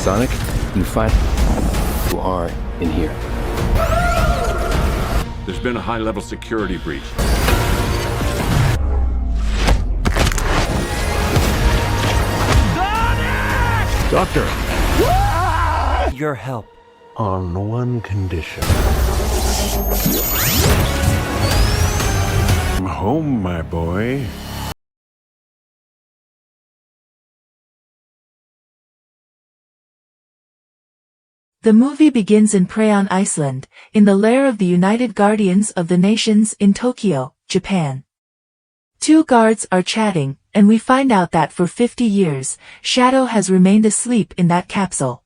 Sonic, you find who are in here. There's been a high-level security breach. Doctor! Your help. On one condition. I'm home, my boy. The movie begins in Prayon, Iceland, in the lair of the United Guardians of the Nations in Tokyo, Japan. Two guards are chatting, and we find out that for 50 years, Shadow has remained asleep in that capsule.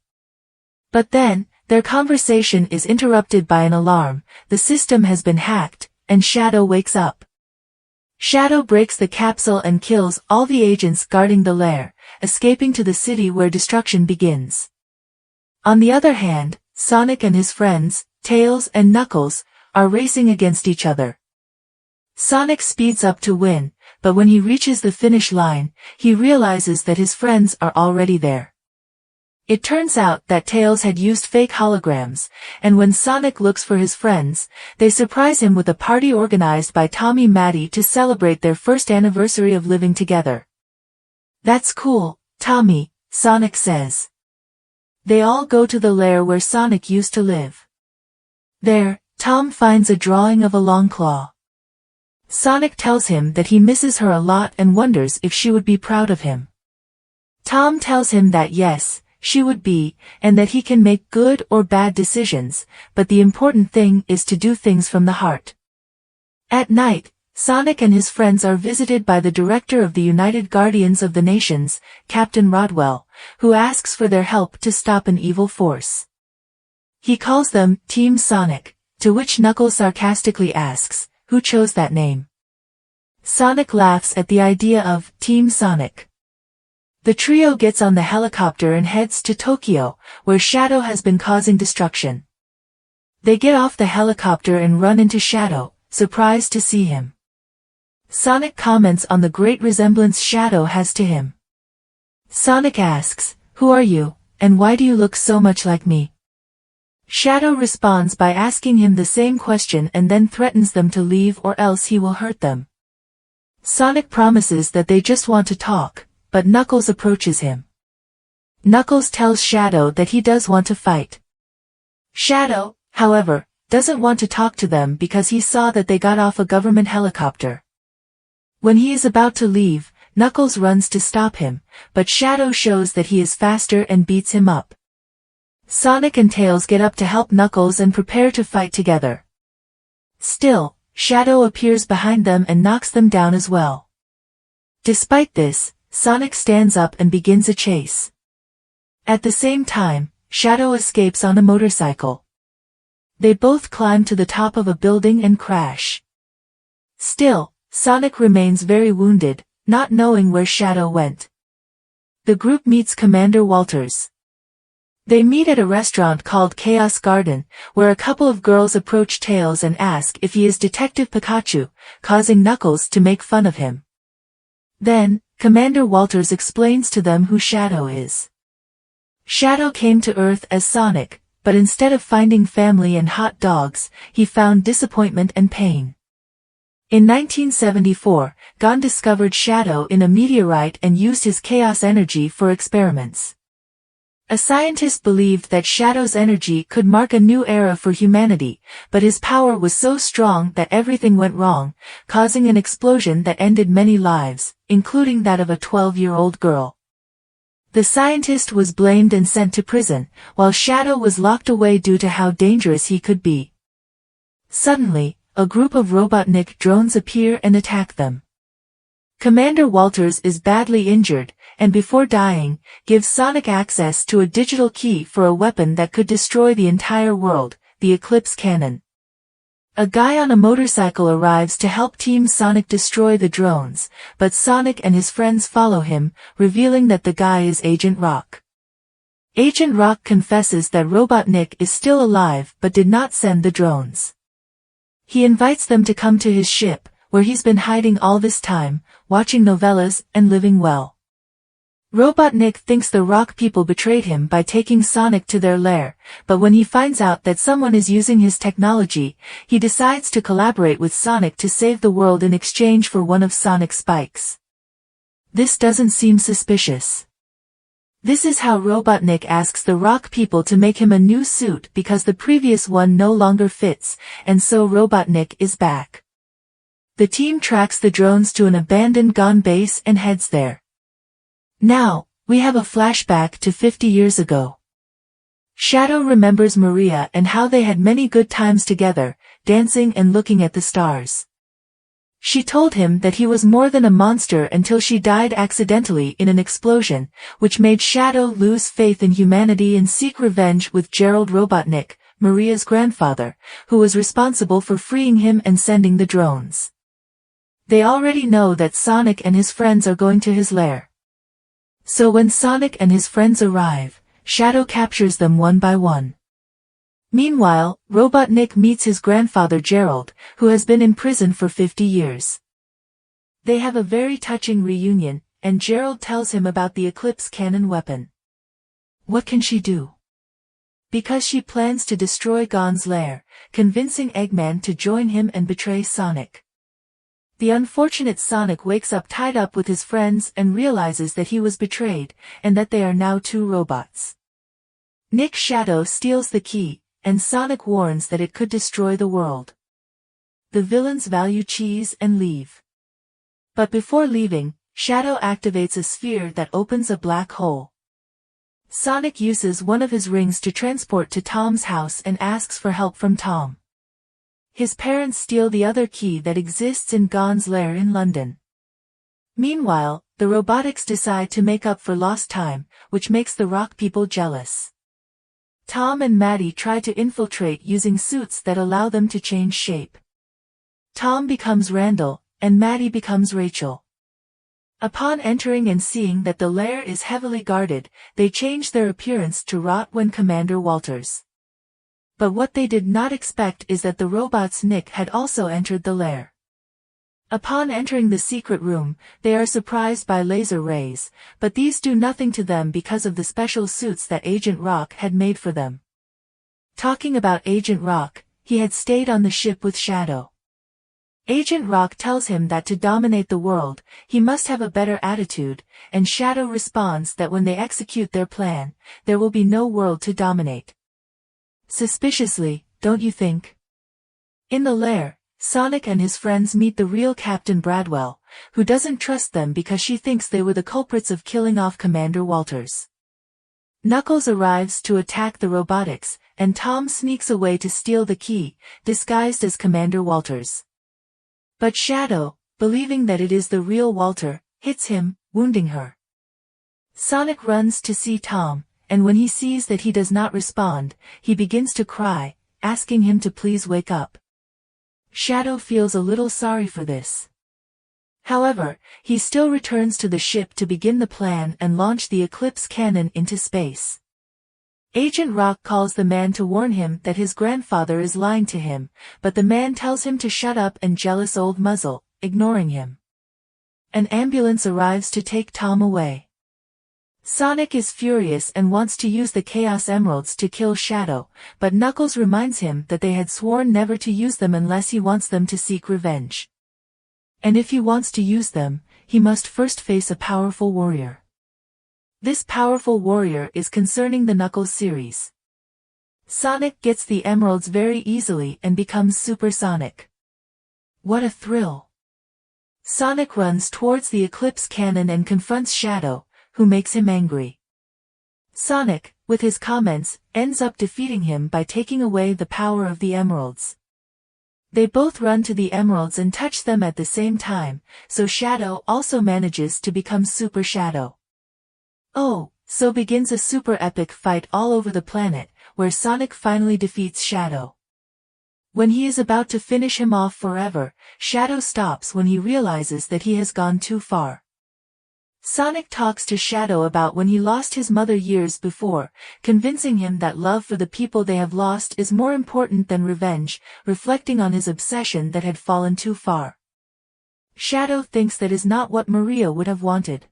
But then, their conversation is interrupted by an alarm. The system has been hacked, and Shadow wakes up. Shadow breaks the capsule and kills all the agents guarding the lair, escaping to the city where destruction begins. On the other hand, Sonic and his friends, Tails and Knuckles, are racing against each other. Sonic speeds up to win, but when he reaches the finish line, he realizes that his friends are already there. It turns out that Tails had used fake holograms, and when Sonic looks for his friends, they surprise him with a party organized by Tommy and Maddie to celebrate their first anniversary of living together. "That's cool, Tommy," Sonic says. They all go to the lair where Sonic used to live. There, Tom finds a drawing of a Longclaw. Sonic tells him that he misses her a lot and wonders if she would be proud of him. Tom tells him that yes, she would be, and that he can make good or bad decisions, but the important thing is to do things from the heart. At night, Sonic and his friends are visited by the director of the United Guardians of the Nations, Captain Rodwell, who asks for their help to stop an evil force. He calls them Team Sonic, to which Knuckles sarcastically asks, who chose that name? Sonic laughs at the idea of Team Sonic. The trio gets on the helicopter and heads to Tokyo, where Shadow has been causing destruction. They get off the helicopter and run into Shadow, surprised to see him. Sonic comments on the great resemblance Shadow has to him. Sonic asks, "Who are you, and why do you look so much like me?" Shadow responds by asking him the same question and then threatens them to leave or else he will hurt them. Sonic promises that they just want to talk, but Knuckles approaches him. Knuckles tells Shadow that he does want to fight. Shadow, however, doesn't want to talk to them because he saw that they got off a government helicopter. When he is about to leave, Knuckles runs to stop him, but Shadow shows that he is faster and beats him up. Sonic and Tails get up to help Knuckles and prepare to fight together. Still, Shadow appears behind them and knocks them down as well. Despite this, Sonic stands up and begins a chase. At the same time, Shadow escapes on a motorcycle. They both climb to the top of a building and crash. Still, Sonic remains very wounded, not knowing where Shadow went. The group meets Commander Walters. They meet at a restaurant called Chaos Garden, where a couple of girls approach Tails and ask if he is Detective Pikachu, causing Knuckles to make fun of him. Then, Commander Walters explains to them who Shadow is. Shadow came to Earth as Sonic, but instead of finding family and hot dogs, he found disappointment and pain. In 1974, Gon discovered Shadow in a meteorite and used his chaos energy for experiments. A scientist believed that Shadow's energy could mark a new era for humanity, but his power was so strong that everything went wrong, causing an explosion that ended many lives, including that of a 12-year-old girl. The scientist was blamed and sent to prison, while Shadow was locked away due to how dangerous he could be. Suddenly, a group of Robotnik drones appear and attack them. Commander Walters is badly injured, and before dying, gives Sonic access to a digital key for a weapon that could destroy the entire world, the Eclipse Cannon. A guy on a motorcycle arrives to help Team Sonic destroy the drones, but Sonic and his friends follow him, revealing that the guy is Agent Rock. Agent Rock confesses that Robotnik is still alive but did not send the drones. He invites them to come to his ship, where he's been hiding all this time, watching novellas and living well. Robotnik thinks the rock people betrayed him by taking Sonic to their lair, but when he finds out that someone is using his technology, he decides to collaborate with Sonic to save the world in exchange for one of Sonic's spikes. This doesn't seem suspicious. This is how Robotnik asks the rock people to make him a new suit because the previous one no longer fits, and so Robotnik is back. The team tracks the drones to an abandoned GON base and heads there. Now, we have a flashback to 50 years ago. Shadow remembers Maria and how they had many good times together, dancing and looking at the stars. She told him that he was more than a monster until she died accidentally in an explosion, which made Shadow lose faith in humanity and seek revenge with Gerald Robotnik, Maria's grandfather, who was responsible for freeing him and sending the drones. They already know that Sonic and his friends are going to his lair. So when Sonic and his friends arrive, Shadow captures them one by one. Meanwhile, Robotnik meets his grandfather Gerald, who has been in prison for 50 years. They have a very touching reunion, and Gerald tells him about the Eclipse cannon weapon. What can she do? Because she plans to destroy Gon's lair, convincing Eggman to join him and betray Sonic. The unfortunate Sonic wakes up tied up with his friends and realizes that he was betrayed, and that they are now two robots. Nick Shadow steals the key, and Sonic warns that it could destroy the world. The villains value cheese and leave. But before leaving, Shadow activates a sphere that opens a black hole. Sonic uses one of his rings to transport to Tom's house and asks for help from Tom. His parents steal the other key that exists in Gon's lair in London. Meanwhile, the robotics decide to make up for lost time, which makes the rock people jealous. Tom and Maddie try to infiltrate using suits that allow them to change shape. Tom becomes Randall, and Maddie becomes Rachel. Upon entering and seeing that the lair is heavily guarded, they change their appearance to Rot when Commander Walters. But what they did not expect is that the robot's Nick had also entered the lair. Upon entering the secret room, they are surprised by laser rays, but these do nothing to them because of the special suits that Agent Rock had made for them. Talking about Agent Rock, he had stayed on the ship with Shadow. Agent Rock tells him that to dominate the world, he must have a better attitude, and Shadow responds that when they execute their plan, there will be no world to dominate. Suspiciously, don't you think? In the lair, Sonic and his friends meet the real Captain Bradwell, who doesn't trust them because she thinks they were the culprits of killing off Commander Walters. Knuckles arrives to attack the robotics, and Tom sneaks away to steal the key, disguised as Commander Walters. But Shadow, believing that it is the real Walter, hits him, wounding her. Sonic runs to see Tom, and when he sees that he does not respond, he begins to cry, asking him to please wake up. Shadow feels a little sorry for this. However, he still returns to the ship to begin the plan and launch the Eclipse cannon into space. Agent Rock calls the man to warn him that his grandfather is lying to him, but the man tells him to shut up and jealous old muzzle, ignoring him. An ambulance arrives to take Tom away. Sonic is furious and wants to use the Chaos Emeralds to kill Shadow, but Knuckles reminds him that they had sworn never to use them unless he wants them to seek revenge. And if he wants to use them, he must first face a powerful warrior. This powerful warrior is concerning the Knuckles series. Sonic gets the emeralds very easily and becomes Super Sonic. What a thrill! Sonic runs towards the Eclipse cannon and confronts Shadow, who makes him angry. Sonic, with his comments, ends up defeating him by taking away the power of the emeralds. They both run to the emeralds and touch them at the same time, so Shadow also manages to become Super Shadow. Oh, so begins a super epic fight all over the planet, where Sonic finally defeats Shadow. When he is about to finish him off forever, Shadow stops when he realizes that he has gone too far. Sonic talks to Shadow about when he lost his mother years before, convincing him that love for the people they have lost is more important than revenge, reflecting on his obsession that had fallen too far. Shadow thinks that is not what Maria would have wanted.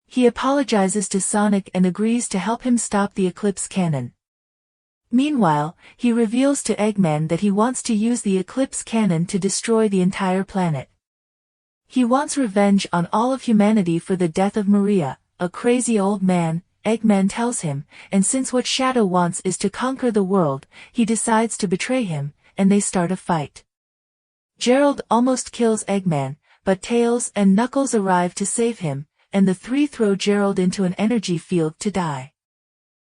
He apologizes to Sonic and agrees to help him stop the Eclipse Cannon. Meanwhile, he reveals to Eggman that he wants to use the Eclipse Cannon to destroy the entire planet. He wants revenge on all of humanity for the death of Maria, a crazy old man, Eggman tells him, and since what Shadow wants is to conquer the world, he decides to betray him, and they start a fight. Gerald almost kills Eggman, but Tails and Knuckles arrive to save him, and the three throw Gerald into an energy field to die.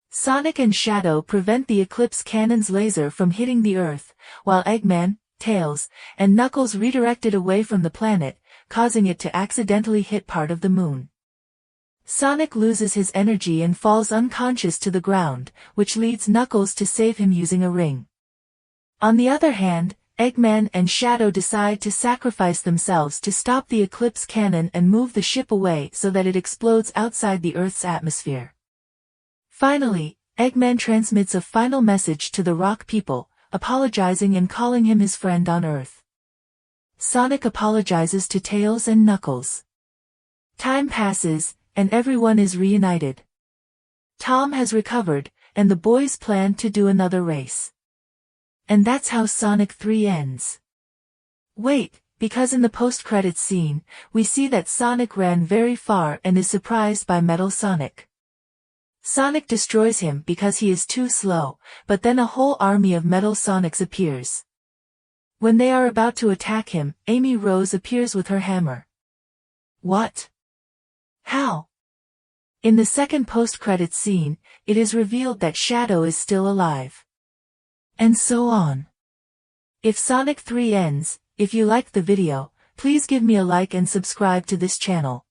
Sonic and Shadow prevent the Eclipse Cannon's laser from hitting the Earth, while Eggman, Tails, and Knuckles redirect it away from the planet, causing it to accidentally hit part of the moon. Sonic loses his energy and falls unconscious to the ground, which leads Knuckles to save him using a ring. On the other hand, Eggman and Shadow decide to sacrifice themselves to stop the Eclipse Cannon and move the ship away so that it explodes outside the Earth's atmosphere. Finally, Eggman transmits a final message to the Rock people, apologizing and calling him his friend on Earth. Sonic apologizes to Tails and Knuckles. Time passes, and everyone is reunited. Tom has recovered, and the boys plan to do another race. And that's how Sonic 3 ends. Wait, because in the post-credits scene, we see that Sonic ran very far and is surprised by Metal Sonic. Sonic destroys him because he is too slow, but then a whole army of Metal Sonics appears. When they are about to attack him, Amy Rose appears with her hammer. What? How? In the second post-credits scene, it is revealed that Shadow is still alive. And so on. If Sonic 3 ends, if you liked the video, please give me a like and subscribe to this channel.